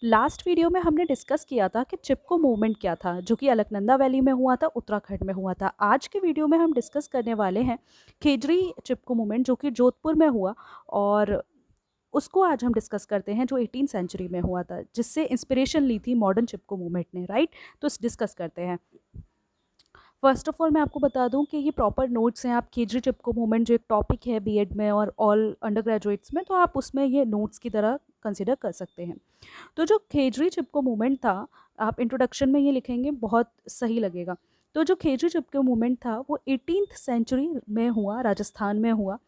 Last video में हमने discuss किया था कि चिपको मूवमेंट क्या था, जो कि अलकनंदा वैली में हुआ था, उत्तराखंड में हुआ था। आज के वीडियो में हम डिस्कस करने वाले हैं खेजरी चिपको मूवमेंट, जो कि जोधपुर में हुआ। और उसको आज हम डिस्कस करते हैं, जो 18 सेंचुरी में हुआ था, जिससे इंस्पिरेशन ली थी मॉडर्न चिपको मूवमेंट ने, राइट। तो डिस्कस करते हैं। फर्स्ट ऑफ ऑल मैं आपको बता दूं कि ये प्रॉपर नोट्स हैं। आप खेजरी चिपको मूवमेंट जो एक टॉपिक है बीएड में और ऑल अंडर ग्रेजुएट्स में, तो आप उसमें ये नोट्स की तरह कंसिडर कर सकते हैं। तो जो खेजरी चिपको मूवमेंट था, आप इंट्रोडक्शन में ये लिखेंगे, बहुत सही लगेगा। तो जो खेजरी चिपको मूवमेंट था वो 18th सेंचुरी में हुआ, राजस्थान में हुआ।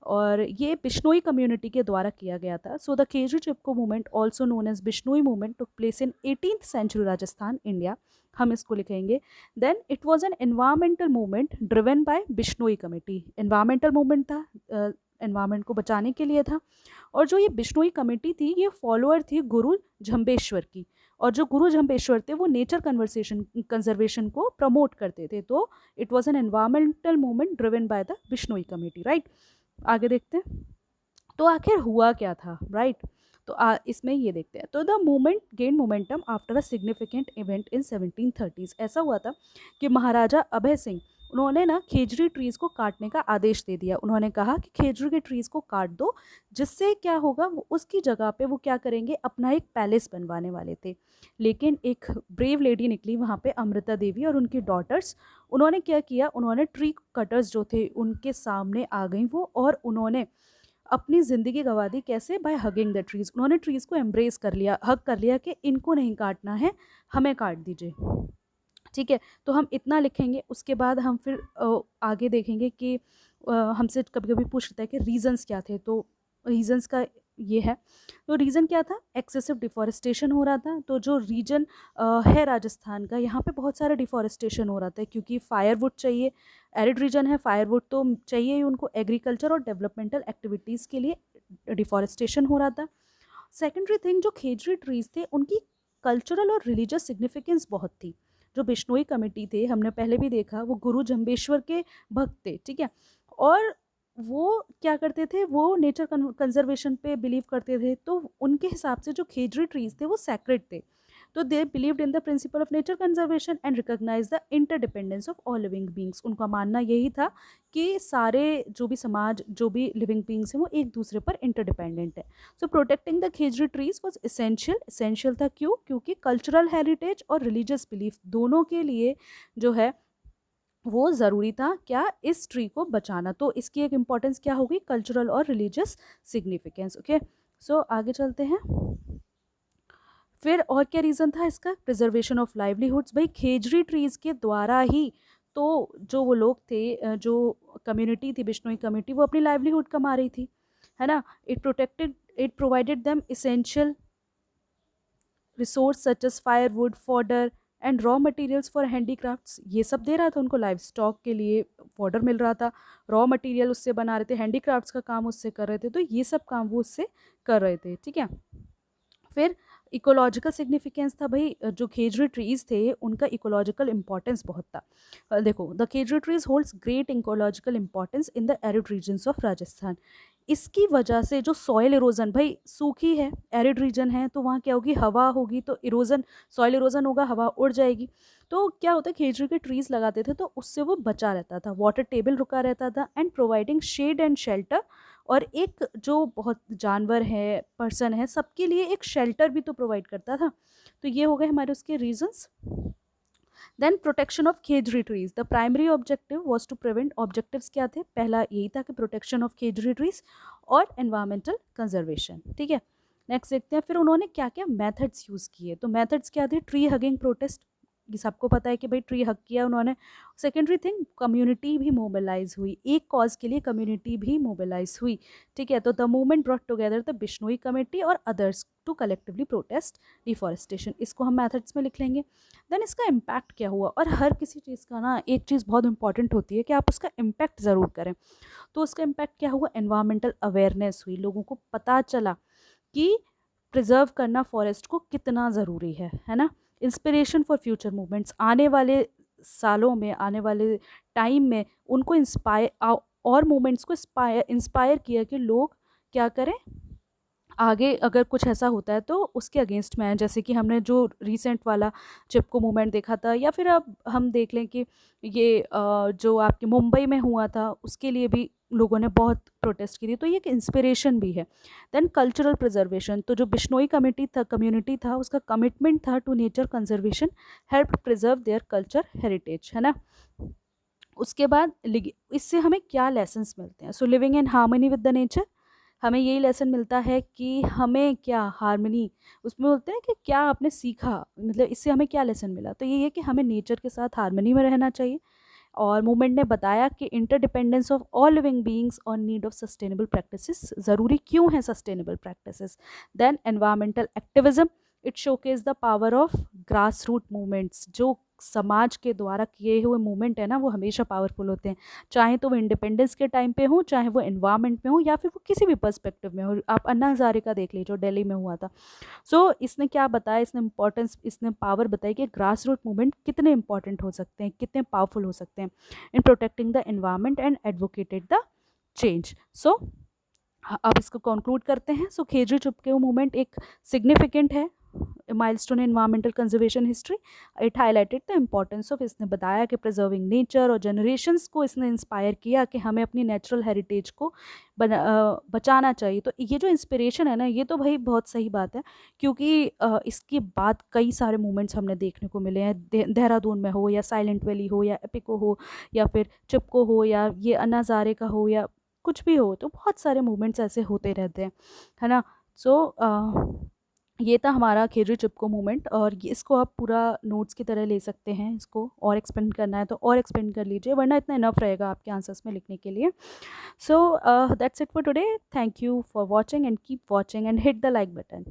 और ये बिश्नोई कम्युनिटी के द्वारा किया गया था। So the Khejri Chipko movement, also known as Bishnoi movement, took place in 18th century Rajasthan, India. हम इसको लिखेंगे। Then it was an environmental movement driven by Bishnoi committee. Environmental movement था, एनवायरमेंट को बचाने के लिए था। और जो ये बिश्नोई कमेटी थी, ये फॉलोअर थी गुरु झम्बेश्वर की। और जो गुरु झम्बेश्वर थे वो नेचर कंजर्वेशन को प्रमोट करते थे। तो it was an environmental movement driven by the Bishnoi committee, right. आगे देखते हैं तो आखिर हुआ क्या था, राइट। तो इसमें ये देखते हैं। तो the movement gain momentum after a significant event in 1730s। ऐसा हुआ था कि महाराजा अभय सिंह, उन्होंने ना खेजड़ी ट्रीज़ को काटने का आदेश दे दिया। उन्होंने कहा कि खेजड़ी के ट्रीज़ को काट दो, जिससे क्या होगा, वो उसकी जगह पे वो क्या करेंगे, अपना एक पैलेस बनवाने वाले थे। लेकिन एक ब्रेव लेडी निकली वहाँ पे, अमृता देवी और उनकी डॉटर्स। उन्होंने क्या किया, उन्होंने ट्री कटर्स जो थे उनके सामने आ गई वो, और उन्होंने अपनी ज़िंदगी गंवा दी। कैसे? By hugging the trees. उन्होंने ट्रीज़ को एम्ब्रेस कर लिया, हग कर लिया कि इनको नहीं काटना है, हमें काट दीजिए। ठीक है, तो हम इतना लिखेंगे। उसके बाद हम फिर आगे देखेंगे कि हमसे कभी कभी पूछता है कि रीजंस क्या थे। तो रीजंस का ये है। तो रीज़न क्या था, एक्सेसिव डिफॉरेस्टेशन हो रहा था। तो जो रीजन है राजस्थान का, यहाँ पे बहुत सारा डिफॉरेस्टेशन हो रहा था, क्योंकि फायरवुड चाहिए। एरिड रीजन है, फायरवुड तो चाहिए ही उनको एग्रीकल्चर और डेवलपमेंटल एक्टिविटीज़ के लिए। डिफॉरेस्टेशन हो रहा था। सेकेंडरी थिंग, जो खेजड़ी ट्रीज थे उनकी कल्चरल और रिलीजियस सिग्निफिकेंस बहुत थी। जो बिश्नोई कमेटी थे, हमने पहले भी देखा, वो गुरु जम्बेश्वर के भक्त थे, ठीक है। और वो क्या करते थे, वो नेचर कंजर्वेशन पे बिलीव करते थे। तो उनके हिसाब से जो खेजड़ी ट्रीज थे वो सैक्रेड थे। तो they believed in the principle of nature conservation and recognise the interdependence of all living beings. उनका मानना यही था कि सारे जो भी समाज, जो भी लिविंग बींग्स हैं, वो एक दूसरे पर इंटरडिपेंडेंट है। So protecting the Khejri trees was essential. Essential था क्यों? क्योंकि कल्चरल हेरिटेज और रिलीजियस बिलीफ दोनों के लिए जो है वो ज़रूरी था, क्या, इस ट्री को बचाना। तो इसकी एक इम्पॉर्टेंस क्या होगी, कल्चरल और रिलीजियस सिग्निफिकेंस। ओके, सो आगे चलते हैं। फिर और क्या रीज़न था इसका, प्रिजर्वेशन ऑफ लाइवलीहुड्स। भाई खेजड़ी ट्रीज़ के द्वारा ही तो जो वो लोग थे, जो कम्युनिटी थी बिश्नोई कम्युनिटी, वो अपनी लाइवलीहुड कमा रही थी, है ना। It provided them essential resource such as firewood, fodder and raw materials for handicrafts. ये सब दे रहा था उनको, लाइव स्टॉक के लिए फॉडर मिल रहा था, रॉ मटेरियल उससे बना रहे थे, हैंडीक्राफ्ट्स का काम उससे कर रहे थे। तो ये सब काम वो उससे कर रहे थे, ठीक है। फिर इकोलॉजिकल सिग्निफिकेंस था। भाई जो खेजड़ी ट्रीज थे उनका इकोलॉजिकल इंपॉर्टेंस बहुत था। देखो, the Khejri trees holds great ecological importance in the arid regions of Rajasthan. इसकी वजह से जो सॉइल इरोजन, भाई सूखी है, एरिड रीजन है, तो वहाँ क्या होगी, हवा होगी, तो इरोजन, सॉइल इरोजन होगा, हवा उड़ जाएगी। तो क्या होता है, खेजड़ी के ट्रीज लगाते थे तो उससे वो बचा रहता था, वाटर टेबल रुका रहता था, and providing shade and shelter. और एक जो बहुत जानवर है, पर्सन है, सबके लिए एक शेल्टर भी तो प्रोवाइड करता था। तो ये हो गए हमारे उसके reasons. Then protection of Khejri trees, the primary objective was to prevent. Objectives क्या थे, पहला यही था कि प्रोटेक्शन ऑफ खेजड़ी ट्रीज और एनवायरमेंटल कंजर्वेशन, ठीक है। नेक्स्ट देखते हैं फिर उन्होंने क्या क्या मेथड्स यूज़ किए। तो मेथड्स क्या थे, ट्री हगिंग प्रोटेस्ट, ये सबको पता है कि भाई ट्री हग किया उन्होंने। सेकेंडरी थिंग, कम्युनिटी भी मोबिलाइज हुई, एक कॉज के लिए कम्युनिटी भी मोबिलाइज हुई, ठीक है। तो the movement brought together the Bishnoi committee और others to collectively protest deforestation. इसको हम मेथड्स में लिख लेंगे। देन इसका इम्पैक्ट क्या हुआ। और हर किसी चीज़ का ना एक चीज़ बहुत इंपॉर्टेंट होती है कि आप उसका इम्पैक्ट ज़रूर करें। तो उसका इम्पैक्ट क्या हुआ, एनवायरमेंटल अवेयरनेस हुई, लोगों को पता चला कि प्रिजर्व करना फॉरेस्ट को कितना ज़रूरी है ना। इंस्पिरेशन फॉर फ्यूचर मूवमेंट्स, आने वाले सालों में, आने वाले टाइम में उनको इंस्पायर और मूवमेंट्स को इंस्पायर किया कि लोग क्या करें, आगे अगर कुछ ऐसा होता है तो उसके अगेंस्ट में है। जैसे कि हमने जो रिसेंट वाला चिपको मूवमेंट देखा था, या फिर अब हम देख लें कि ये जो आपके मुंबई में हुआ था उसके लिए भी लोगों ने बहुत प्रोटेस्ट की थी, तो ये एक इंस्पिरेशन भी है। देन कल्चरल प्रिजर्वेशन, तो जो बिश्नोई कम्युनिटी था उसका कमिटमेंट था to nature conservation help preserve their culture heritage, है ना। उसके बाद इससे हमें क्या लेसन्स मिलते हैं? So living in harmony with the nature, हमें यही लेसन मिलता है कि हमें क्या हार्मनी, उसमें बोलते हैं कि क्या आपने सीखा, मतलब इससे हमें क्या लेसन मिला, तो ये है कि हमें नेचर के साथ हार्मनी में रहना चाहिए। और मूवमेंट ने बताया कि interdependence of all living beings on need of sustainable practices, ज़रूरी क्यों है sustainable practices. Then environmental activism, it showcase the power of grass root movements, जो समाज के द्वारा किए हुए मूवमेंट है ना वो हमेशा पावरफुल होते हैं, चाहे तो वो इंडिपेंडेंस के टाइम पे हो, चाहे वो एनवायरमेंट में हो, या फिर वो किसी भी पर्सपेक्टिव में हो। आप अन्ना हजारे का देख लीजिए जो दिल्ली में हुआ था। सो इसने क्या बताया, इसने इंपॉर्टेंस, इसने पावर बताई कि ग्रास रूट मूवमेंट कितने इंपॉर्टेंट हो सकते हैं, कितने पावरफुल हो सकते हैं in protecting the environment and advocated the change. So अब इसको कंक्लूड करते हैं। सो खेजड़ी चुपके मूवमेंट एक सिग्निफिकेंट है milestone environmental conservation history. It highlighted the importance of, इसने बताया कि प्रिजर्विंग नेचर, और जनरेशंस को इसने इंस्पायर किया कि हमें अपनी नेचुरल हेरिटेज को बचाना चाहिए। तो ये जो इंस्पिरेशन है ना, ये तो भाई बहुत सही बात है, क्योंकि इसके बाद कई सारे मूवमेंट्स हमने देखने को मिले हैं, देहरादून में हो, या साइलेंट वैली हो, या एपिको हो, या फिर चिपको हो, या ये अन्ना हज़ारे का हो, या कुछ भी हो, तो बहुत सारे मूवमेंट्स ऐसे होते रहते हैं, है ना। सो ये था हमारा खेजड़ी चिपको मूवमेंट, और इसको आप पूरा नोट्स की तरह ले सकते हैं। इसको और एक्सपेंड करना है तो और एक्सपेंड कर लीजिए, वरना इतना इनफ रहेगा आपके आंसर्स में लिखने के लिए। So that's it for today. Thank you for watching and keep watching and hit the like button.